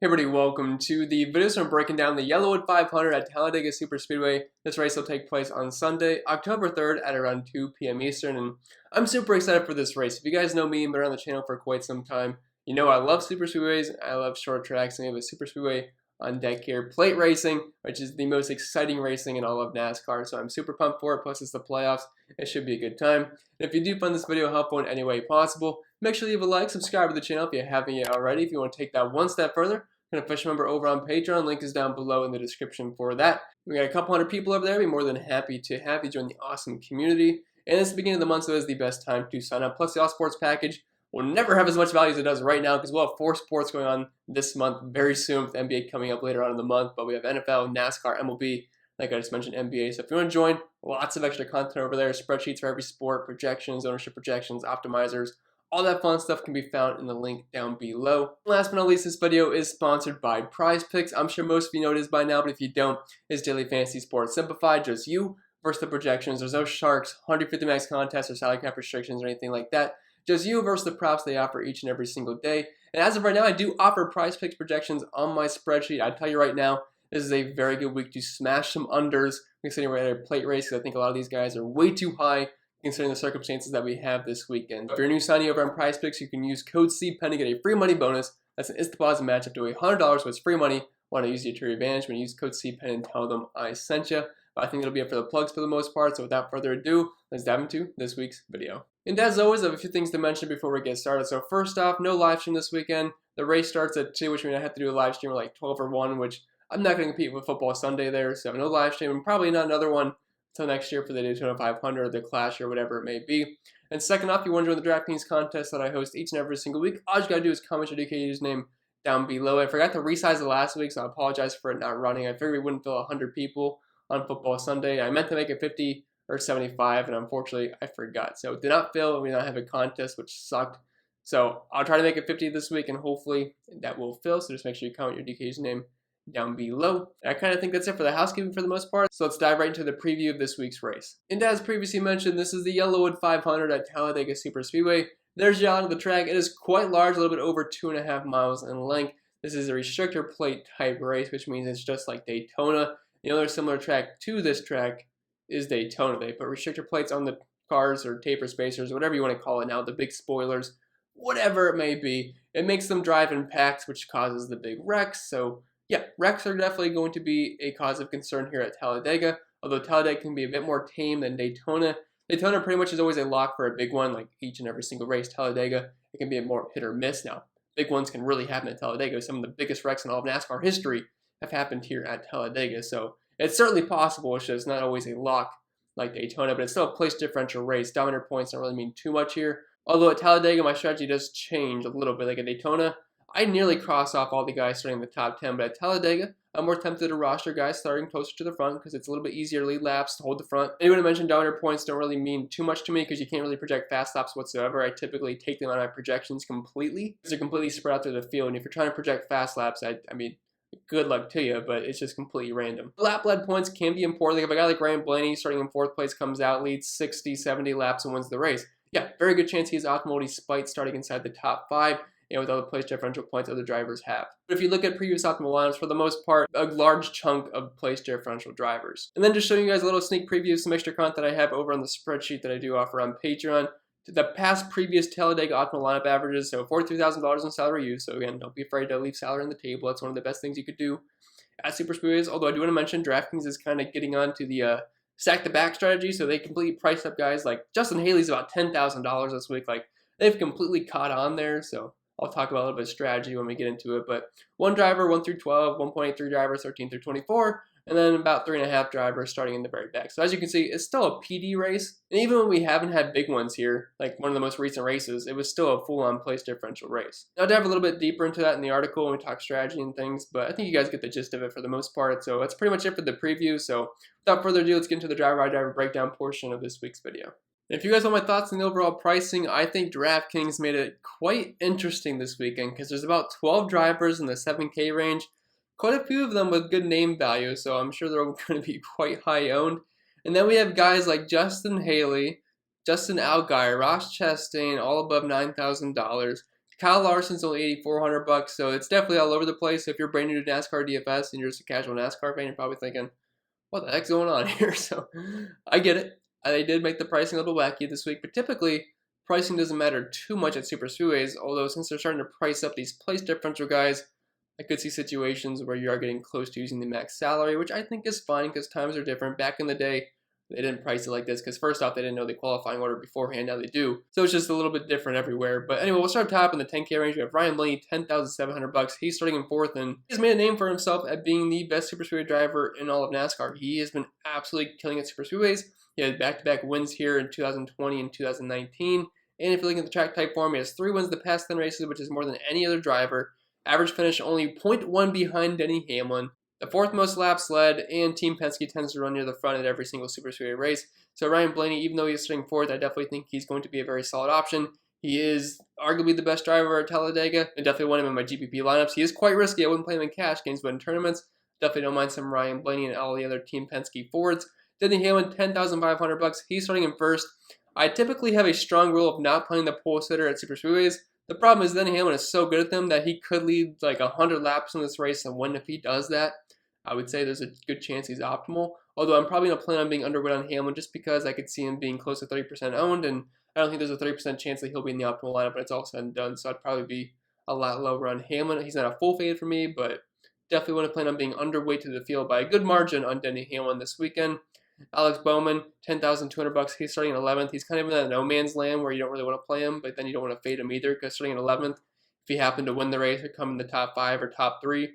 Hey everybody, welcome to the video. So I'm breaking down the YellaWood 500 at Talladega Superspeedway. This race will take place on Sunday, October 3rd at around 2 p.m. Eastern, and I'm super excited for this race. If you guys know me and been around the channel for quite some time, you know I love superspeedways, I love short tracks, and we have a superspeedway on deck here. Plate racing, which is the most exciting racing in all of NASCAR, so I'm super pumped for it, plus it's the playoffs. It should be a good time. And if you do find this video helpful in any way possible, make sure you leave a like, subscribe to the channel if you haven't yet already. If you want to take that one step further, an official member over on Patreon. Link is down below in the description for that. We got a couple hundred people over there. We're more than happy to have you join the awesome community. And it's the beginning of the month, so it's the best time to sign up. Plus, the All Sports package will never have as much value as it does right now because we'll have 4 sports going on this month very soon, with NBA coming up later on in the month. But we have NFL, NASCAR, MLB, like I just mentioned, NBA. So if you want to join, lots of extra content over there. Spreadsheets for every sport, projections, ownership projections, optimizers. All that fun stuff can be found in the link down below. Last but not least, this video is sponsored by Prize Picks. I'm sure most of you know it is by now, but if you don't, it's daily fantasy sports simplified. Just you versus the projections. There's no sharks, 150 max contests, or salary cap restrictions or anything like that. Just you versus the props they offer each and every single day. And as of right now, I do offer Prize Picks projections on my spreadsheet. I tell you right now, this is a very good week to smash some unders, considering we're at a plate race. I think a lot of these guys are way too high, considering the circumstances that we have this weekend. If you're a new signee over on Prize Picks, you can use code CPENN to get a free money bonus. That's an instant deposit match up to $100, so it's free money. Want to use it to your advantage when you use code CPENN and tell them I sent you. But I think it'll be it for the plugs for the most part, so without further ado, let's dive into this week's video. And as always, I have a few things to mention before we get started. So first off, no live stream this weekend. The race starts at 2, which means I have to do a live stream at like 12 or 1, which I'm not going to compete with Football Sunday there, so no live stream, and probably not another one until next year for the Daytona 500, the Clash, or whatever it may be. And second off, if you want to join the DraftKings contest that I host each and every single week, all you got to do is comment your DK username down below. I forgot to resize it last week, so I apologize for it not running. I figured we wouldn't fill 100 people on Football Sunday. I meant to make it 50 or 75, and unfortunately, I forgot. So it did not fill, and we did not have a contest, which sucked. So I'll try to make it 50 this week, and hopefully that will fill. So just make sure you comment your DK username down below. And I kind of think that's it for the housekeeping for the most part. So let's dive right into the preview of this week's race. And as previously mentioned, this is the YellaWood 500 at Talladega Superspeedway. There's the out of the track. It is quite large, a little bit over 2.5 miles in length. This is a restrictor plate type race, which means it's just like Daytona. The other similar track to this track is Daytona. They put restrictor plates on the cars or taper spacers, whatever you want to call it now, the big spoilers, whatever it may be. It makes them drive in packs, which causes the big wrecks. So yeah, wrecks are definitely going to be a cause of concern here at Talladega, although Talladega can be a bit more tame than Daytona. Daytona pretty much is always a lock for a big one, like each and every single race. Talladega, it can be a more hit or miss. Now, big ones can really happen at Talladega. Some of the biggest wrecks in all of NASCAR history have happened here at Talladega, so it's certainly possible. It's just not always a lock like Daytona, but it's still a place differential race. Dominator points don't really mean too much here, although at Talladega, my strategy does change a little bit. Like at Daytona, I nearly cross off all the guys starting in the top 10, but at Talladega, I'm more tempted to roster guys starting closer to the front because it's a little bit easier lead laps to hold the front. Anyone mentioned dominator points don't really mean too much to me because you can't really project fast laps whatsoever. I typically take them out of my projections completely. They're completely spread out through the field, and if you're trying to project fast laps, I mean, good luck to you, but it's just completely random. Lap-led points can be important. Like if a guy like Ryan Blaney starting in 4th place comes out, leads 60, 70 laps, and wins the race, yeah, very good chance he's optimal despite starting inside the top 5. And with other place differential points other drivers have. But if you look at previous optimal lineups, for the most part, a large chunk of place differential drivers. And then just showing you guys a little sneak preview of some extra content I have over on the spreadsheet that I do offer on Patreon. The past previous Talladega optimal lineup averages, so $43,000 in salary use. So again, don't be afraid to leave salary on the table. That's one of the best things you could do at Superspeedways. Although I do want to mention DraftKings is kind of getting on to the stack the back strategy. So they completely priced up guys like Justin Haley's about $10,000 this week. Like they've completely caught on there. So I'll talk about a little bit of strategy when we get into it, but one driver, 1 through 12, 1.83 drivers, 13 through 24, and then about 3.5 drivers starting in the very back. So as you can see, it's still a PD race, and even when we haven't had big ones here, like one of the most recent races, it was still a full-on place differential race. Now, I'll dive a little bit deeper into that in the article when we talk strategy and things, but I think you guys get the gist of it for the most part, so that's pretty much it for the preview. So without further ado, let's get into the driver-by-driver breakdown portion of this week's video. If you guys want my thoughts on the overall pricing, I think DraftKings made it quite interesting this weekend because there's about 12 drivers in the 7K range, quite a few of them with good name value, so I'm sure they're all going to be quite high owned. And then we have guys like Justin Haley, Justin Allgaier, Ross Chastain, all above $9,000. Kyle Larson's only 8,400 bucks, so it's definitely all over the place. So if you're brand new to NASCAR DFS and you're just a casual NASCAR fan, you're probably thinking, what the heck's going on here? So I get it. They did make the pricing a little wacky this week, but typically pricing doesn't matter too much at super speedways, although since they're starting to price up these place differential guys, I could see situations where you are getting close to using the max salary, which I think is fine because times are different. Back in the day, they didn't price it like this because first off, they didn't know the qualifying order beforehand. Now they do. So it's just a little bit different everywhere. But anyway, we'll start top in the 10K range. We have Ryan Blaney, 10,700 bucks. He's starting in fourth, and he's made a name for himself at being the best super speedway driver in all of NASCAR. He has been absolutely killing at super speedways. He had back-to-back wins here in 2020 and 2019. And if you're looking at the track type form, he has 3 wins the past 10 races, which is more than any other driver. Average finish only 0.1 behind Denny Hamlin. The 4th most laps led, and Team Penske tends to run near the front at every single super speedway race. So Ryan Blaney, even though he's sitting 4th, I definitely think he's going to be a very solid option. He is arguably the best driver at Talladega. I definitely want him in my GPP lineups. He is quite risky. I wouldn't play him in cash games, but in tournaments, definitely don't mind some Ryan Blaney and all the other Team Penske Fords. Denny Hamlin, 10,500 bucks. He's starting in first. I typically have a strong rule of not playing the pole sitter at super speedways. The problem is Denny Hamlin is so good at them that he could lead like 100 laps in this race and win if he does that. I would say there's a good chance he's optimal. Although I'm probably going to plan on being underweight on Hamlin just because I could see him being close to 30% owned, and I don't think there's a 30% chance that he'll be in the optimal lineup when it's all said and done. So I'd probably be a lot lower on Hamlin. He's not a full fade for me, but definitely want to plan on being underweight to the field by a good margin on Denny Hamlin this weekend. Alex Bowman, 10,200 bucks. He's starting in 11th. He's kind of in that no man's land where you don't really want to play him, but then you don't want to fade him either because starting in 11th, if he happened to win the race or come in the top 5 or top 3,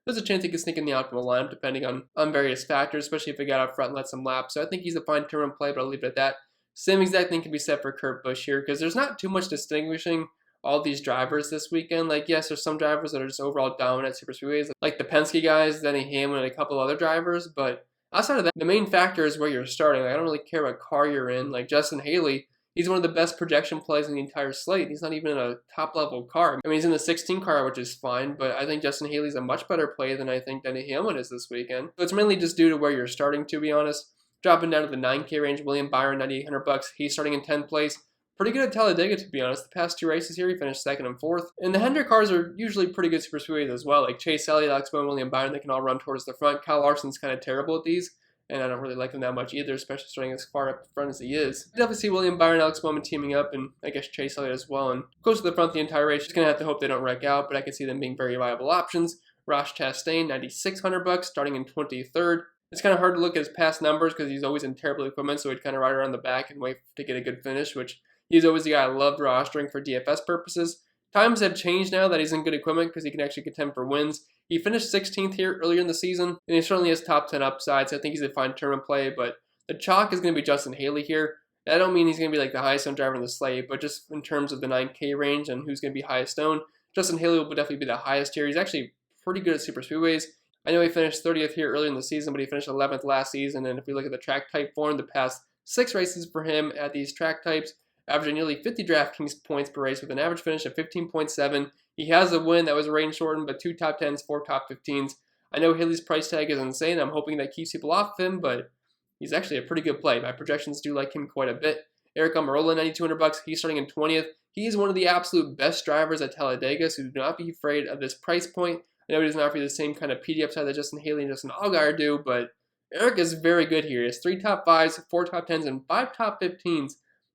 there's a chance he could sneak in the optimal lineup depending on various factors, especially if he got up front and let some laps. So I think he's a fine tournament play, but I'll leave it at that. Same exact thing can be said for Kurt Busch here because there's not too much distinguishing all these drivers this weekend. Like, yes, there's some drivers that are just overall dominant at super speedways, like the Penske guys, Denny Hamlin, and a couple other drivers, but outside of that, the main factor is where you're starting. Like, I don't really care what car you're in. Like Justin Haley, he's one of the best projection plays in the entire slate. He's not even in a top-level car. I mean, he's in the 16 car, which is fine, but I think Justin Haley's a much better play than I think Denny Hamlin is this weekend. So it's mainly just due to where you're starting, to be honest. Dropping down to the 9K range, William Byron, 9,800 bucks. He's starting in 10th place. Pretty good at Talladega, to be honest. The past 2 races here, he finished 2nd and 4th. And the Hendrick cars are usually pretty good super speedways as well. Like Chase Elliott, Alex Bowman, William Byron, they can all run towards the front. Kyle Larson's kind of terrible at these, and I don't really like him that much either, especially starting as far up front as he is. I definitely see William Byron, Alex Bowman teaming up, and I guess Chase Elliott as well, and close to the front the entire race. Just going to have to hope they don't wreck out, but I could see them being very viable options. Ross Chastain, 9,600 bucks, starting in 23rd. It's kind of hard to look at his past numbers because he's always in terrible equipment, so he'd kind of ride around the back and wait to get a good finish, which he's always the guy I loved rostering for DFS purposes. Times have changed now that he's in good equipment because he can actually contend for wins. He finished 16th here earlier in the season, and he certainly has top 10 upside, so I think he's a fine tournament play, but the chalk is going to be Justin Haley here. I don't mean he's going to be like the highest owned driver in the slate, but just in terms of the 9K range and who's going to be highest owned, Justin Haley will definitely be the highest here. He's actually pretty good at super speedways. I know he finished 30th here earlier in the season, but he finished 11th last season, and if we look at the track type form, the past 6 races for him at these track types, averaging nearly 50 DraftKings points per race with an average finish of 15.7. He has a win that was rain shortened, but 2 top 10s, 4 top 15s. I know Haley's price tag is insane. I'm hoping that keeps people off him, but he's actually a pretty good play. My projections do like him quite a bit. Eric Almirola, 9,200 bucks. He's starting in 20th. He's one of the absolute best drivers at Talladega, so do not be afraid of this price point. I know he doesn't offer you the same kind of PD upside that Justin Haley and Justin Allgaier do, but Eric is very good here. He has 3 top 5s, 4 top 10s, and 5 top 15s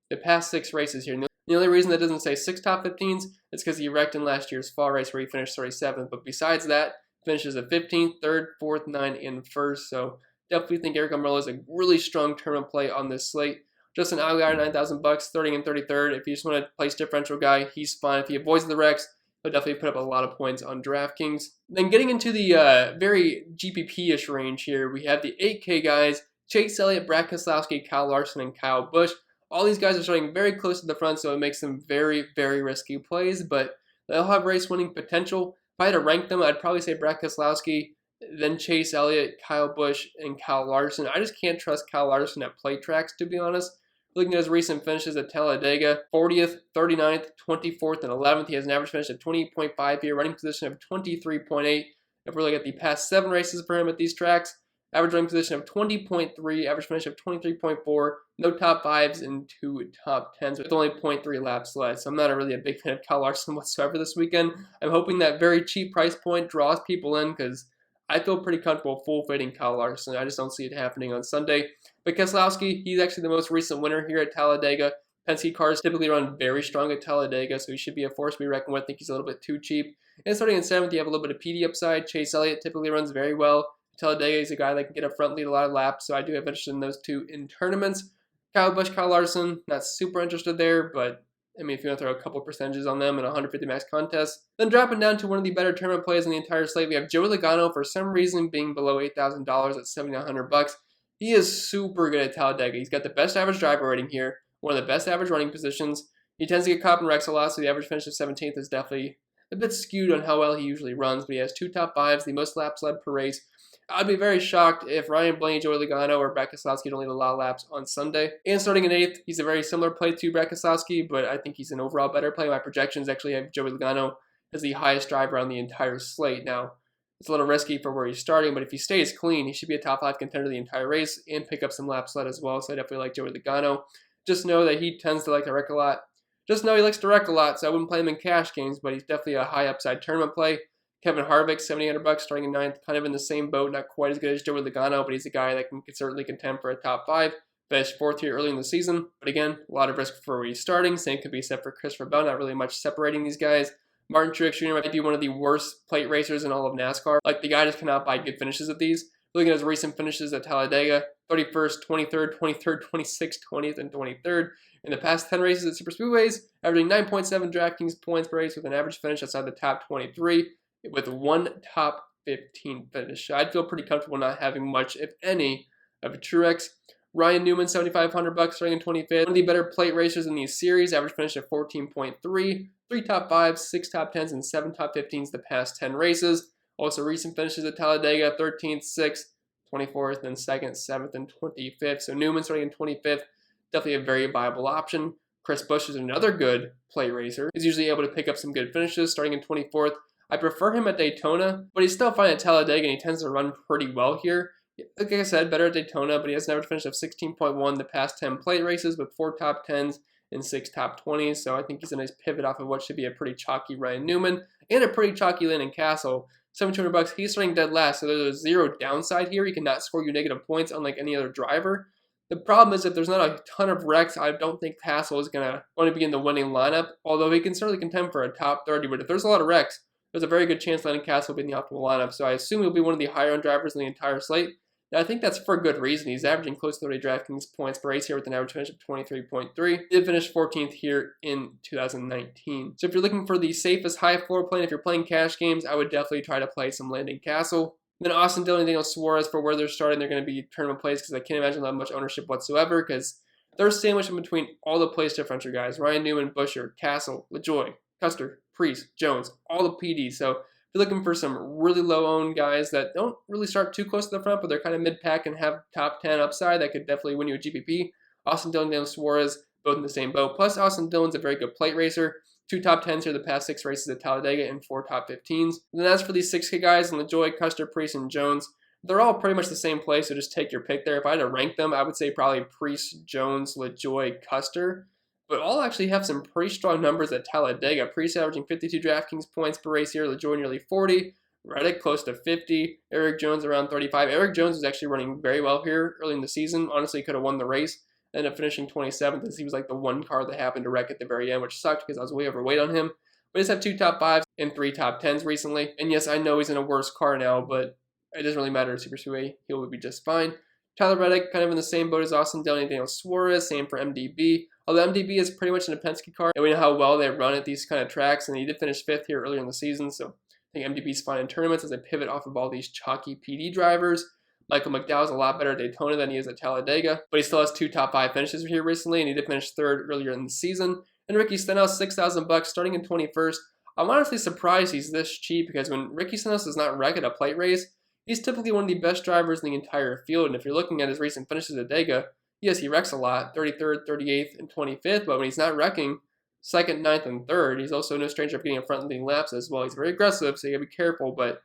the past 6 races here. And the only reason that doesn't say 6 top 15s is because he wrecked in last year's fall race where he finished 37th. But besides that, finishes at 15th, 3rd, 4th, 9th, and 1st. So definitely think Eric Almirola is a really strong tournament play on this slate. Justin Allgaier, 9,000 bucks, 30th and 33rd. If you just want to place differential guy, he's fine. If he avoids the wrecks, he'll definitely put up a lot of points on DraftKings. Then getting into the very GPP-ish range here, we have the 8K guys, Chase Elliott, Brad Keselowski, Kyle Larson, and Kyle Busch. All these guys are starting very close to the front, so it makes them very, very risky plays, but they'll have race-winning potential. If I had to rank them, I'd probably say Brad Keselowski, then Chase Elliott, Kyle Busch, and Kyle Larson. I just can't trust Kyle Larson at play tracks, to be honest. Looking at his recent finishes at Talladega, 40th, 39th, 24th, and 11th. He has an average finish of 28.5 here, running position of 23.8. If we're looking at the past 7 races for him at these tracks, Average running position of 20.3, average finish of 23.4, no top 5s and 2 top 10s with only 0.3 laps left. So I'm not really a big fan of Kyle Larson whatsoever this weekend. I'm hoping that very cheap price point draws people in because I feel pretty comfortable full fading Kyle Larson. I just don't see it happening on Sunday. But Keselowski, he's actually the most recent winner here at Talladega. Penske cars typically run very strong at Talladega, so he should be a force to be reckoned with. I think he's a little bit too cheap. And starting in 7th, you have a little bit of PD upside. Chase Elliott typically runs very well. Talladega is a guy that can get a front lead a lot of laps, so I do have interest in those two in tournaments. Kyle Busch, Kyle Larson, not super interested there, but I mean, if you want to throw a couple percentages on them in a 150 max contest. Then dropping down to one of the better tournament plays in the entire slate, we have Joey Logano for some reason being below $8,000 at $7,900. He is super good at Talladega. He's got the best average driver rating here, one of the best average running positions. He tends to get caught in wrecks a lot, so the average finish of 17th is definitely a bit skewed on how well he usually runs, but he has 2 top 5s, the most laps led per race. I'd be very shocked if Ryan Blaney, Joey Logano, or Brad Keselowski don't lead a lot of laps on Sunday. And starting in 8th, he's a very similar play to Brad Keselowski, but I think he's an overall better play. My projections actually have Joey Logano as the highest driver on the entire slate. Now, it's a little risky for where he's starting, but if he stays clean, he should be a top 5 contender the entire race and pick up some laps led as well, so I definitely like Joey Logano. Just know that he tends to like to wreck a lot. Just know he likes to wreck a lot, so I wouldn't play him in cash games, but he's definitely a high upside tournament play. Kevin Harvick, $7,800, starting in 9th, kind of in the same boat, not quite as good as Joey Logano, but he's a guy that can certainly contend for a top 5. Finished 4th here early in the season, but again, a lot of risk for where he's starting. Same could be said for Christopher Bell, not really much separating these guys. Martin Truex Jr. might be one of the worst plate racers in all of NASCAR. Like, the guy just cannot buy good finishes at these. Looking at his recent finishes at Talladega, 31st, 23rd, 23rd, 26th, 20th, and 23rd. In the past 10 races at Super Speedways, averaging 9.7 DraftKings points per race with an average finish outside the top 23 with 1 top 15 finish. I'd feel pretty comfortable not having much, if any, of a Truex. Ryan Newman, $7,500, starting in 25th. One of the better plate racers in these series, average finish of 14.3, 3 top 5s, 6 top 10s, and 7 top 15s the past 10 races. Also recent finishes at Talladega, 13th, 6th, 24th, and 2nd, 7th, and 25th. So Newman starting in 25th, definitely a very viable option. Chris Busch is another good plate racer. He's usually able to pick up some good finishes, starting in 24th. I prefer him at Daytona, but he's still fine at Talladega, and he tends to run pretty well here. Like I said, better at Daytona, but he has an average finish of 16.1 the past 10 plate races with 4 top 10s and 6 top 20s. So I think he's a nice pivot off of what should be a pretty chalky Ryan Newman and a pretty chalky Landon Castle. $7,200, he's starting dead last, so there's a zero downside here. He cannot score you negative points unlike any other driver. The problem is if there's not a ton of wrecks, I don't think Castle is going to want to be in the winning lineup, although he can certainly contend for a top 30. But if there's a lot of wrecks, there's a very good chance Landon Castle will be in the optimal lineup. So I assume he'll be one of the higher-end drivers in the entire slate. And I think that's for good reason. He's averaging close to 30 DraftKings points per race here with an average finish of 23.3. He did finish 14th here in 2019. So if you're looking for the safest high floor play, if you're playing cash games, I would definitely try to play some Landon Castle. Then Austin Dillon and Daniel Suarez, for where they're starting, they're going to be tournament plays because I can't imagine they'll have much ownership whatsoever because they're sandwiched in between all the place differential guys. Ryan Newman, Buescher, Castle, LaJoie, Custer, Priest, Jones, all the PDs. So if you're looking for some really low-owned guys that don't really start too close to the front, but they're kind of mid-pack and have top 10 upside, that could definitely win you a GPP. Austin Dillon and Daniel Suarez, both in the same boat. Plus, Austin Dillon's a very good plate racer. 2 top 10s here the past 6 races at Talladega and 4 top 15s. And then as for these 6K guys, and LaJoie, Custer, Priest, and Jones, they're all pretty much the same play, so just take your pick there. If I had to rank them, I would say probably Priest, Jones, LaJoie, Custer. But all actually have some pretty strong numbers at Talladega. Priest averaging 52 DraftKings points per race here, LaJoie nearly 40, Reddick close to 50, Eric Jones around 35. Eric Jones was actually running very well here early in the season. Honestly, could have won the race. Ended up finishing 27th as he was like the one car that happened to wreck at the very end, which sucked because I was way overweight on him. But he's had 2 top 5s and 3 top 10s recently. And yes, I know he's in a worse car now, but it doesn't really matter at Super Speedway. He will be just fine. Tyler Reddick, kind of in the same boat as Austin Dillon and Daniel Suarez. Same for MDB. Although MDB is pretty much in a Penske car, and we know how well they run at these kind of tracks, and he did finish 5th here earlier in the season, so I think MDB's fine in tournaments as a pivot off of all these chalky PD drivers. Michael McDowell is a lot better at Daytona than he is at Talladega, but he still has 2 top 5 finishes here recently, and he did finish 3rd earlier in the season. And Ricky Stenhouse, $6,000, starting in 21st. I'm honestly surprised he's this cheap because when Ricky Stenhouse does not wreck at a plate race, he's typically one of the best drivers in the entire field. And if you're looking at his recent finishes at Dega, yes, he wrecks a lot, 33rd, 38th, and 25th, but when he's not wrecking 2nd, 9th, and 3rd, he's also no stranger of getting in front leading laps as well. He's very aggressive, so you gotta be careful, but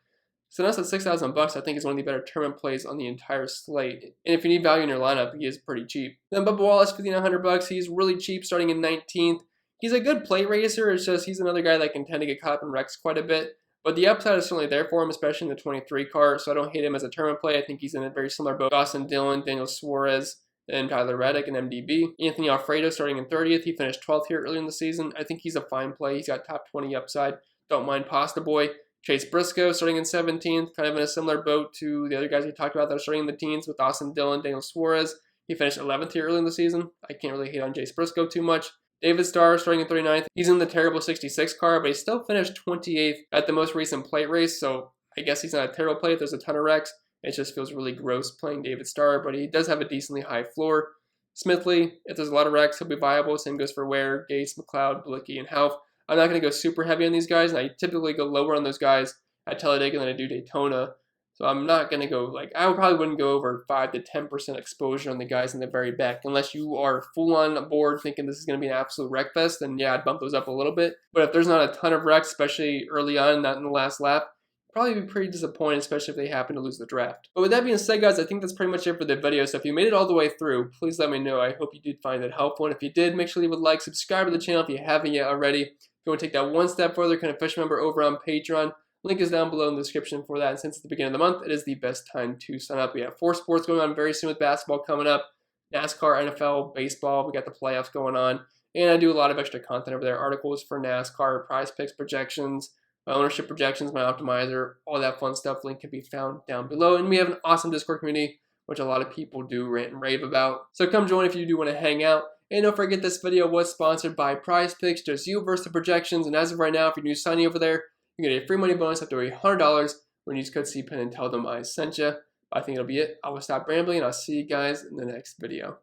So that's at 6,000 bucks. I think is one of the better tournament plays on the entire slate. And if you need value in your lineup, he is pretty cheap. Then Bubba Wallace, 5,900 bucks. He's really cheap, starting in 19th. He's a good plate racer. It's just he's another guy that can tend to get caught up in wrecks quite a bit. But the upside is certainly there for him, especially in the 23 car. So I don't hate him as a tournament play. I think he's in a very similar boat. Austin Dillon, Daniel Suarez, and Tyler Reddick and MDB. Anthony Alfredo starting in 30th. He finished 12th here early in the season. I think he's a fine play. He's got top 20 upside. Don't mind Pasta Boy. Chase Briscoe starting in 17th, kind of in a similar boat to the other guys we talked about that are starting in the teens with Austin Dillon, Daniel Suarez. He finished 11th here early in the season. I can't really hate on Chase Briscoe too much. David Starr starting in 39th. He's in the terrible 66 car, but he still finished 28th at the most recent plate race, so I guess he's not a terrible play if there's a ton of wrecks. It just feels really gross playing David Starr, but he does have a decently high floor. Smithley, if there's a lot of wrecks, he'll be viable. Same goes for Ware, Gates, McLeod, Blicky, and Houff. I'm not going to go super heavy on these guys, and I typically go lower on those guys at Talladega than I do Daytona. So I'm not going to go, I probably wouldn't go over 5 to 10% exposure on the guys in the very back. Unless you are full on board thinking this is going to be an absolute wreck fest, then yeah, I'd bump those up a little bit. But if there's not a ton of wrecks, especially early on, not in the last lap, probably be pretty disappointed, especially if they happen to lose the draft. But with that being said, guys, I think that's pretty much it for the video. So if you made it all the way through, please let me know. I hope you did find it helpful. And if you did, make sure to leave a like, subscribe to the channel if you haven't yet already. If you want to take that one step further, become an official member over on Patreon. Link is down below in the description for that. And since it's the beginning of the month, it is the best time to sign up. We have 4 sports going on very soon with basketball coming up. NASCAR, NFL, baseball. We got the playoffs going on. And I do a lot of extra content over there. Articles for NASCAR, prize picks, projections, my ownership projections, my optimizer, all that fun stuff. Link can be found down below. And we have an awesome Discord community, which a lot of people do rant and rave about. So come join if you do want to hang out. And don't forget, this video was sponsored by Prize Picks, just you versus the projections. And as of right now, if you're new signing over there, you get a free money bonus up to $100 when you use code CPEN and tell them I sent you. I think it'll be it. I will stop rambling, and I'll see you guys in the next video.